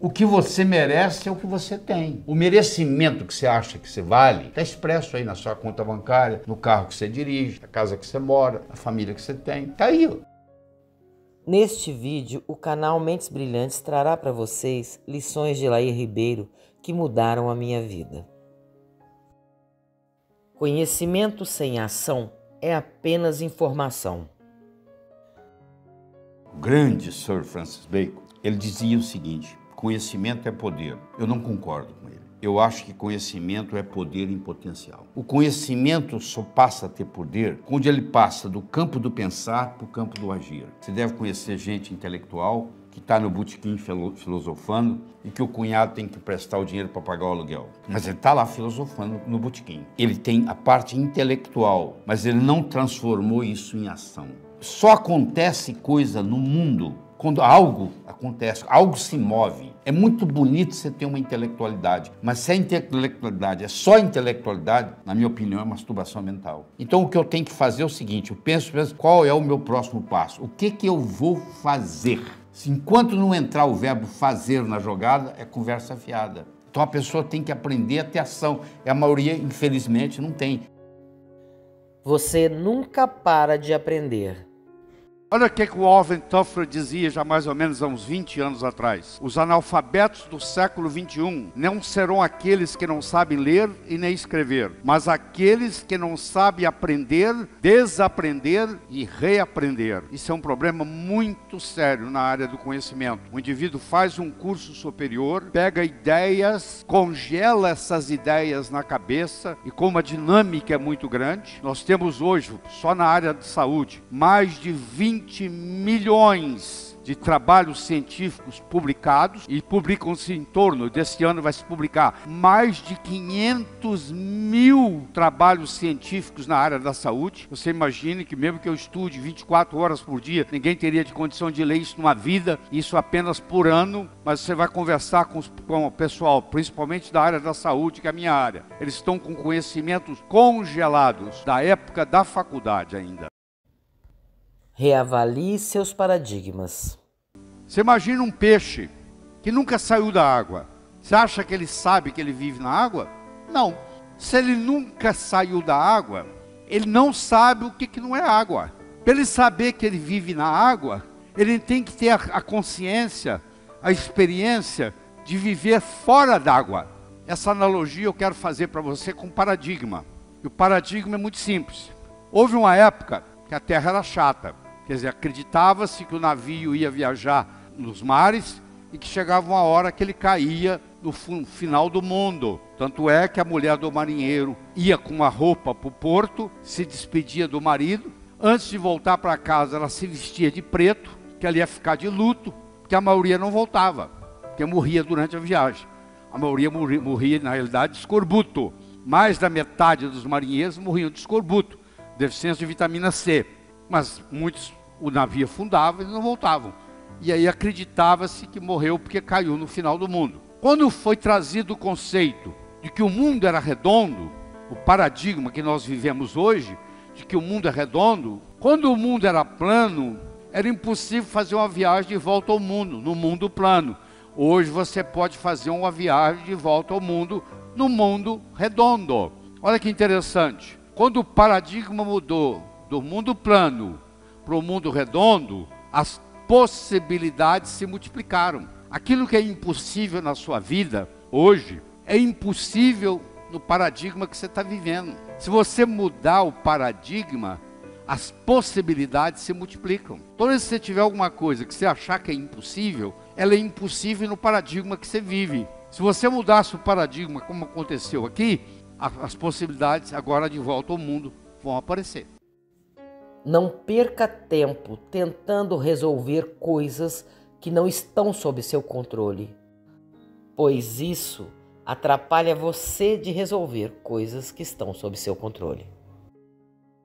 O que você merece é o que você tem. O merecimento que você acha que você vale está expresso aí na sua conta bancária, no carro que você dirige, na casa que você mora, na família que você tem. Está aí, ó. Neste vídeo, o canal Mentes Brilhantes trará para vocês lições de Laí Ribeiro que mudaram a minha vida. Conhecimento sem ação é apenas informação. O grande Sir Francis Bacon, ele dizia o seguinte: conhecimento é poder. Eu não concordo com ele. Eu acho que conhecimento é poder em potencial. O conhecimento só passa a ter poder quando ele passa do campo do pensar para o campo do agir. Você deve conhecer gente intelectual que está no botequim filosofando e que o cunhado tem que prestar o dinheiro para pagar o aluguel. Mas ele está lá filosofando no botequim. Ele tem a parte intelectual, mas ele não transformou isso em ação. Só acontece coisa no mundo quando algo acontece, algo se move. É muito bonito você ter uma intelectualidade, mas se a intelectualidade é só intelectualidade, na minha opinião, é masturbação mental. Então o que eu tenho que fazer é o seguinte: eu penso qual é o meu próximo passo, o que eu vou fazer. Enquanto não entrar o verbo fazer na jogada, é conversa fiada. Então a pessoa tem que aprender a ter ação, e a maioria, infelizmente, não tem. Você nunca para de aprender. Olha o que o Alvin Toffler dizia já mais ou menos há uns 20 anos atrás. Os analfabetos do século XXI não serão aqueles que não sabem ler e nem escrever, mas aqueles que não sabem aprender, desaprender e reaprender. Isso é um problema muito sério na área do conhecimento. O indivíduo faz um curso superior, pega ideias, congela essas ideias na cabeça, e como a dinâmica é muito grande, nós temos hoje, só na área de saúde, mais de 20 milhões de trabalhos científicos publicados, e publicam-se em torno, desse ano vai se publicar mais de 500 mil trabalhos científicos na área da saúde. Você imagine que mesmo que eu estude 24 horas por dia, ninguém teria de condição de ler isso numa vida, isso apenas por ano. Mas você vai conversar com o pessoal, principalmente da área da saúde, que é a minha área. Eles estão com conhecimentos congelados da época da faculdade ainda. Reavalie seus paradigmas. Você imagina um peixe que nunca saiu da água. Você acha que ele sabe que ele vive na água? Não. Se ele nunca saiu da água, ele não sabe o que não é água. Para ele saber que ele vive na água, ele tem que ter a consciência, a experiência de viver fora d'água. Essa analogia eu quero fazer para você com paradigma. E o paradigma é muito simples. Houve uma época que a terra era chata. Quer dizer, acreditava-se que o navio ia viajar nos mares e que chegava uma hora que ele caía no final do mundo. Tanto é que a mulher do marinheiro ia com uma roupa para o porto, se despedia do marido. Antes de voltar para casa, ela se vestia de preto, que ela ia ficar de luto, porque a maioria não voltava, porque morria durante a viagem. A maioria morria, na realidade, de escorbuto. Mais da metade dos marinheiros morriam de escorbuto, deficiência de vitamina C. Mas muitos, o navio afundava e não voltavam. E aí acreditava-se que morreu porque caiu no final do mundo. Quando foi trazido o conceito de que o mundo era redondo, o paradigma que nós vivemos hoje, de que o mundo é redondo, quando o mundo era plano, era impossível fazer uma viagem de volta ao mundo, no mundo plano. Hoje você pode fazer uma viagem de volta ao mundo, no mundo redondo. Olha que interessante. Quando o paradigma mudou do mundo plano para o mundo redondo, as possibilidades se multiplicaram. Aquilo que é impossível na sua vida hoje é impossível no paradigma que você está vivendo. Se você mudar o paradigma, as possibilidades se multiplicam. Toda vez que você tiver alguma coisa que você achar que é impossível, ela é impossível no paradigma que você vive. Se você mudasse o paradigma, como aconteceu aqui, as possibilidades agora de volta ao mundo vão aparecer. Não perca tempo tentando resolver coisas que não estão sob seu controle, pois isso atrapalha você de resolver coisas que estão sob seu controle.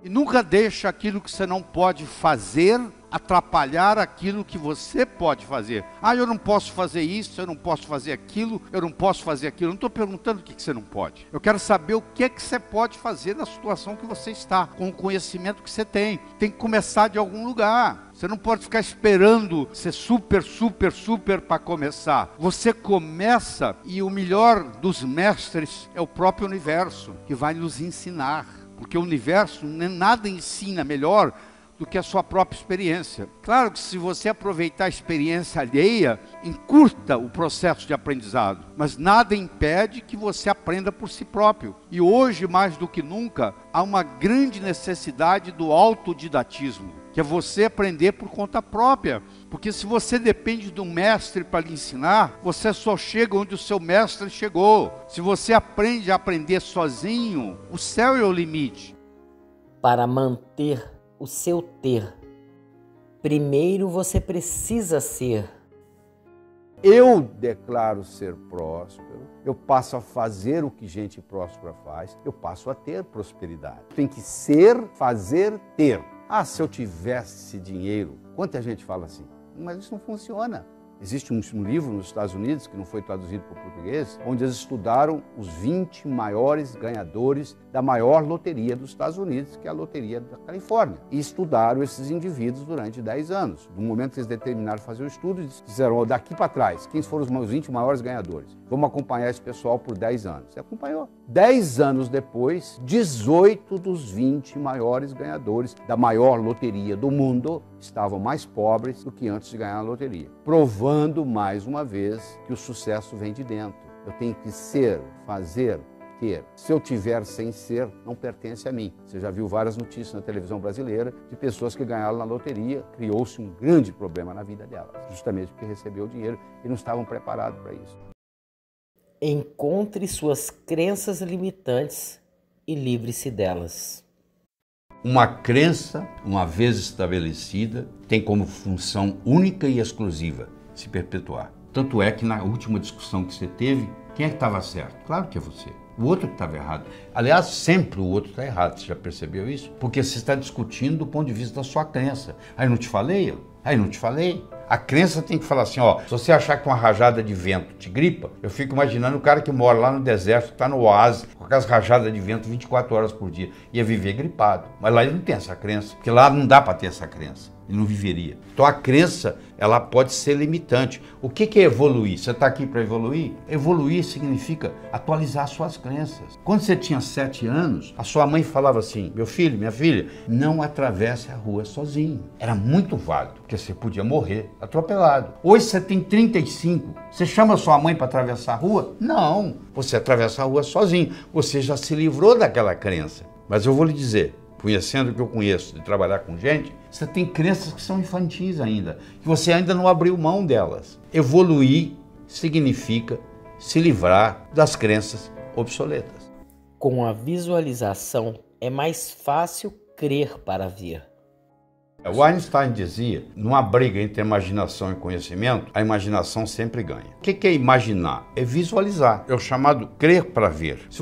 E nunca deixe aquilo que você não pode fazer atrapalhar aquilo que você pode fazer. Ah, eu não posso fazer isso, eu não posso fazer aquilo, eu não posso fazer aquilo. Eu não estou perguntando o que você não pode. Eu quero saber o que você pode fazer na situação que você está, com o conhecimento que você tem. Tem que começar de algum lugar. Você não pode ficar esperando ser super para começar. Você começa e o melhor dos mestres é o próprio universo, que vai nos ensinar. Porque o universo nada ensina melhor do que a sua própria experiência. Claro que se você aproveitar a experiência alheia, encurta o processo de aprendizado, mas nada impede que você aprenda por si próprio. E hoje, mais do que nunca, há uma grande necessidade do autodidatismo, que é você aprender por conta própria. Porque se você depende de um mestre para lhe ensinar, você só chega onde o seu mestre chegou. Se você aprende a aprender sozinho, o céu é o limite. Para manter o seu ter, primeiro você precisa ser. Eu declaro ser próspero, eu passo a fazer o que gente próspera faz, eu passo a ter prosperidade. Tem que ser, fazer, ter. Ah, se eu tivesse dinheiro, quanta gente fala assim, mas isso não funciona. Existe um livro nos Estados Unidos, que não foi traduzido para o português, onde eles estudaram os 20 maiores ganhadores da maior loteria dos Estados Unidos, que é a loteria da Califórnia. E estudaram esses indivíduos durante 10 anos. No momento que eles determinaram fazer o estudo, disseram, daqui para trás, quem foram os 20 maiores ganhadores? Vamos acompanhar esse pessoal por 10 anos. Você acompanhou. 10 anos depois, 18 dos 20 maiores ganhadores da maior loteria do mundo estavam mais pobres do que antes de ganhar a loteria. Provando, mais uma vez, que o sucesso vem de dentro. Eu tenho que ser, fazer, ter. Se eu tiver sem ser, não pertence a mim. Você já viu várias notícias na televisão brasileira de pessoas que ganharam na loteria, criou-se um grande problema na vida delas, justamente porque recebeu o dinheiro e não estavam preparados para isso. Encontre suas crenças limitantes e livre-se delas. Uma crença, uma vez estabelecida, tem como função única e exclusiva se perpetuar. Tanto é que na última discussão que você teve, quem é que estava certo? Claro que é você. O outro que estava errado. Aliás, sempre o outro está errado. Você já percebeu isso? Porque você está discutindo do ponto de vista da sua crença. Aí não te falei? Aí não te falei? A crença tem que falar assim, ó, se você achar que uma rajada de vento te gripa, eu fico imaginando o cara que mora lá no deserto, está no oásis, com aquelas rajadas de vento 24 horas por dia, ia viver gripado. Mas lá ele não tem essa crença, porque lá não dá para ter essa crença. Ele não viveria. Então a crença, ela pode ser limitante. O que é evoluir? Você está aqui para evoluir? Evoluir significa atualizar suas crenças. Quando você tinha 7 anos, a sua mãe falava assim, meu filho, minha filha, não atravesse a rua sozinho. Era muito válido, porque você podia morrer atropelado. Hoje você tem 35, você chama sua mãe para atravessar a rua? Não, você atravessa a rua sozinho. Você já se livrou daquela crença. Mas eu vou lhe dizer, conhecendo o que eu conheço de trabalhar com gente, você tem crenças que são infantis ainda, que você ainda não abriu mão delas. Evoluir significa se livrar das crenças obsoletas. Com a visualização é mais fácil crer para ver. O Einstein dizia, numa briga entre imaginação e conhecimento, a imaginação sempre ganha. O que é imaginar? É visualizar. É o chamado crer para ver. Se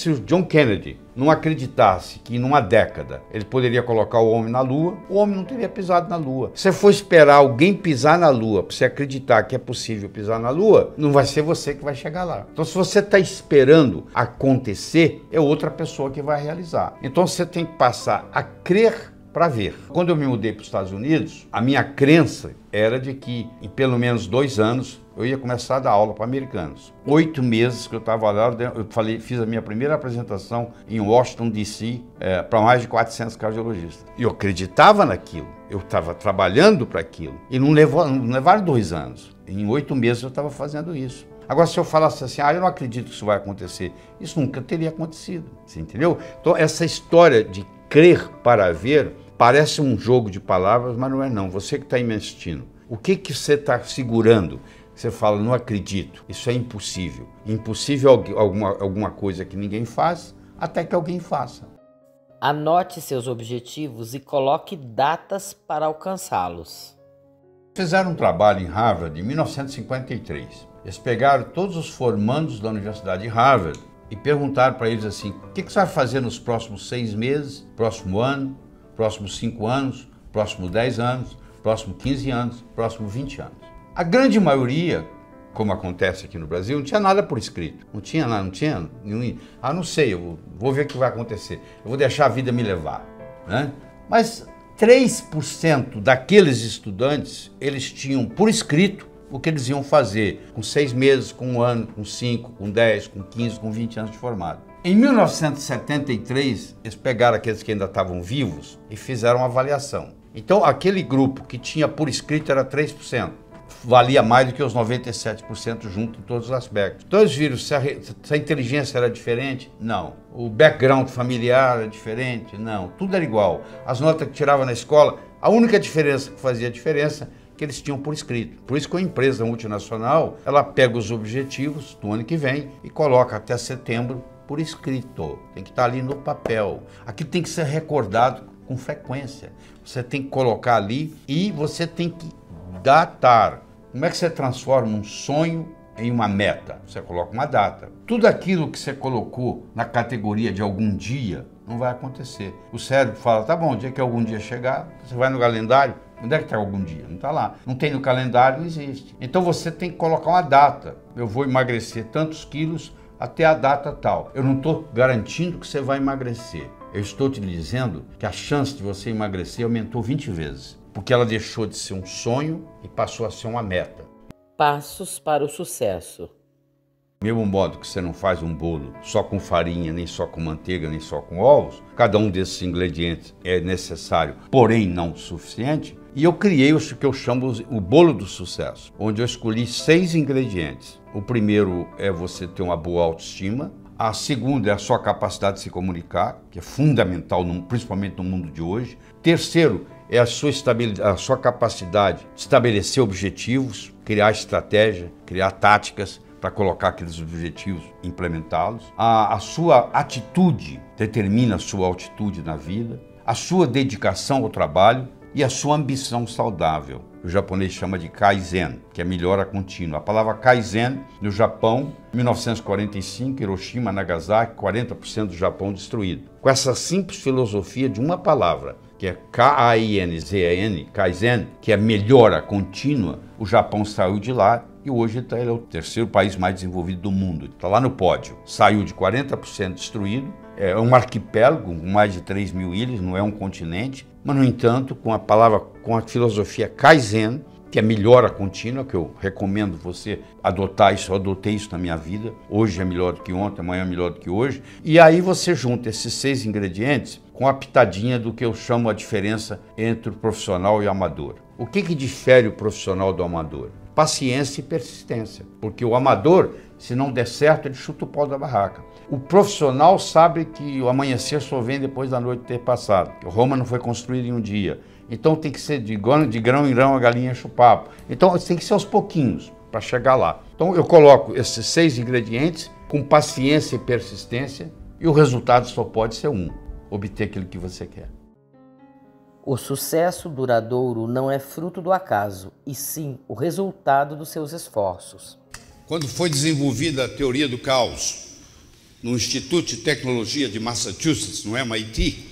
o John Kennedy não acreditasse que em uma década ele poderia colocar o homem na Lua, o homem não teria pisado na Lua. Se você for esperar alguém pisar na Lua para você acreditar que é possível pisar na Lua, não vai ser você que vai chegar lá. Então, se você está esperando acontecer, é outra pessoa que vai realizar. Então, você tem que passar a crer para ver. Quando eu me mudei para os Estados Unidos, a minha crença era de que em pelo menos 2 anos eu ia começar a dar aula para americanos. 8 meses que eu estava lá, eu fiz a minha primeira apresentação em Washington, D.C., para mais de 400 cardiologistas. E eu acreditava naquilo, eu estava trabalhando para aquilo. E não levaram 2 anos. Em 8 meses eu estava fazendo isso. Agora, se eu falasse assim, eu não acredito que isso vai acontecer, isso nunca teria acontecido. Você entendeu? Então, essa história de crer para ver parece um jogo de palavras, mas não é não. Você que está investindo, o que você está segurando? Você fala, não acredito, isso é impossível. Impossível alguma coisa que ninguém faz, até que alguém faça. Anote seus objetivos e coloque datas para alcançá-los. Fizeram um trabalho em Harvard em 1953. Eles pegaram todos os formandos da Universidade de Harvard e perguntaram para eles assim, o que você vai fazer nos próximos 6 meses, próximo ano, próximos 5 anos, próximos 10 anos, próximos 15 anos, próximos 20 anos. A grande maioria, como acontece aqui no Brasil, não tinha nada por escrito. Não tinha nada, não tinha. Não sei, eu vou ver o que vai acontecer. Eu vou deixar a vida me levar. Né? Mas 3% daqueles estudantes, eles tinham por escrito o que eles iam fazer com 6 meses, com 1 ano, com 5, com 10, com 15, com 20 anos de formado. Em 1973, eles pegaram aqueles que ainda estavam vivos e fizeram uma avaliação. Então, aquele grupo que tinha por escrito era 3%. Valia mais do que os 97% junto em todos os aspectos. Então eles viram se a inteligência era diferente? Não. O background familiar era diferente? Não. Tudo era igual. As notas que tiravam na escola, a única diferença que fazia diferença é que eles tinham por escrito. Por isso que uma empresa multinacional, ela pega os objetivos do ano que vem e coloca até setembro por escrito. Tem que estar ali no papel. Aquilo tem que ser recordado com frequência. Você tem que colocar ali e você tem que datar. Como é que você transforma um sonho em uma meta? Você coloca uma data. Tudo aquilo que você colocou na categoria de algum dia não vai acontecer. O cérebro fala, tá bom, o dia que algum dia chegar, você vai no calendário, onde é que está algum dia? Não está lá. Não tem no calendário, não existe. Então você tem que colocar uma data. Eu vou emagrecer tantos quilos até a data tal. Eu não estou garantindo que você vai emagrecer. Eu estou te dizendo que a chance de você emagrecer aumentou 20 vezes. Porque ela deixou de ser um sonho e passou a ser uma meta. Passos para o sucesso. Do mesmo modo que você não faz um bolo só com farinha, nem só com manteiga, nem só com ovos, cada um desses ingredientes é necessário, porém não suficiente, e eu criei o que eu chamo o bolo do sucesso, onde eu escolhi 6 ingredientes. O primeiro é você ter uma boa autoestima. A segunda é a sua capacidade de se comunicar, que é fundamental, principalmente no mundo de hoje. Terceiro é a sua capacidade de estabelecer objetivos, criar estratégia, criar táticas para colocar aqueles objetivos e implementá-los. A sua atitude determina a sua altitude na vida, a sua dedicação ao trabalho e a sua ambição saudável. O japonês chama de Kaizen, que é melhora contínua. A palavra Kaizen, no Japão, 1945, Hiroshima, Nagasaki, 40% do Japão destruído. Com essa simples filosofia de uma palavra, que é K-A-I-N-Z-E-N, Kaizen, que é melhora contínua, o Japão saiu de lá e hoje ele é o terceiro país mais desenvolvido do mundo. Está lá no pódio. Saiu de 40% destruído, é um arquipélago com mais de 3 mil ilhas, não é um continente, mas, no entanto, com a filosofia Kaizen, que é melhora contínua, que eu recomendo você adotar isso, eu adotei isso na minha vida. Hoje é melhor do que ontem, amanhã é melhor do que hoje. E aí você junta esses 6 ingredientes com a pitadinha do que eu chamo a diferença entre o profissional e o amador. O que difere o profissional do amador? Paciência e persistência. Porque o amador, se não der certo, ele chuta o pau da barraca. O profissional sabe que o amanhecer só vem depois da noite ter passado. Que Roma não foi construída em um dia. Então tem que ser de grão em grão a galinha enche o papo. Então tem que ser aos pouquinhos para chegar lá. Então eu coloco esses 6 ingredientes com paciência e persistência e o resultado só pode ser um: obter aquilo que você quer. O sucesso duradouro não é fruto do acaso, e sim o resultado dos seus esforços. Quando foi desenvolvida a teoria do caos no Instituto de Tecnologia de Massachusetts, no MIT,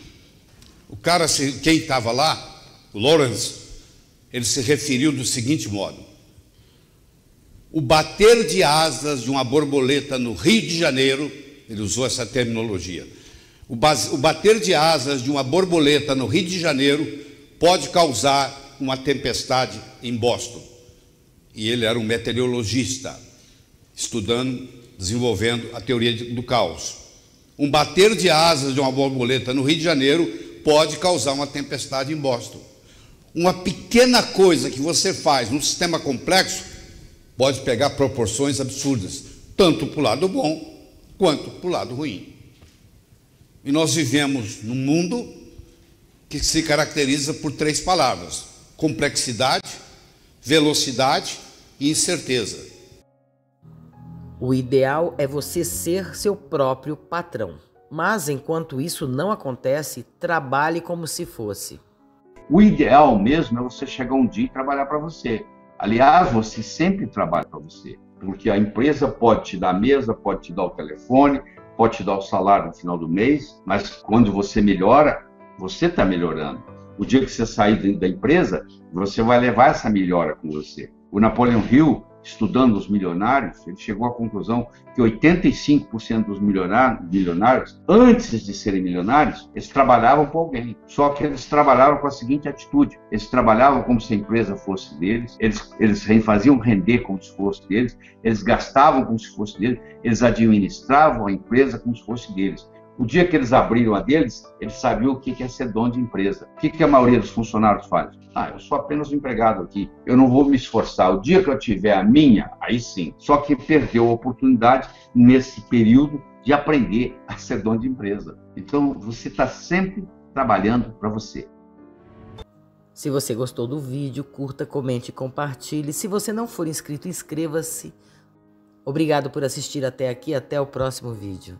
quem estava lá, o Lawrence, ele se referiu do seguinte modo: o bater de asas de uma borboleta no Rio de Janeiro, ele usou essa terminologia, o bater de asas de uma borboleta no Rio de Janeiro pode causar uma tempestade em Boston. E ele era um meteorologista, desenvolvendo a teoria do caos. Um bater de asas de uma borboleta no Rio de Janeiro pode causar uma tempestade em Boston. Uma pequena coisa que você faz num sistema complexo pode pegar proporções absurdas, tanto para o lado bom quanto para o lado ruim. E nós vivemos num mundo que se caracteriza por 3 palavras: complexidade, velocidade e incerteza. O ideal é você ser seu próprio patrão. Mas enquanto isso não acontece, trabalhe como se fosse. O ideal mesmo é você chegar um dia e trabalhar para você. Aliás, você sempre trabalha para você, porque a empresa pode te dar a mesa, pode te dar o telefone, pode te dar o salário no final do mês, mas quando você melhora, você está melhorando. O dia que você sair da empresa, você vai levar essa melhora com você. O Napoleon Hill estudando os milionários, ele chegou à conclusão que 85% dos milionários, antes de serem milionários, eles trabalhavam para alguém. Só que eles trabalhavam com a seguinte atitude: eles trabalhavam como se a empresa fosse deles, eles faziam render como se fosse deles, eles gastavam como se fosse deles, eles administravam a empresa como se fosse deles. O dia que eles abriram a deles, eles sabiam o que é ser dono de empresa. O que a maioria dos funcionários faz? Eu sou apenas um empregado aqui, eu não vou me esforçar. O dia que eu tiver a minha, aí sim. Só que perdeu a oportunidade nesse período de aprender a ser dono de empresa. Então, você está sempre trabalhando para você. Se você gostou do vídeo, curta, comente e compartilhe. Se você não for inscrito, inscreva-se. Obrigado por assistir até aqui. Até o próximo vídeo.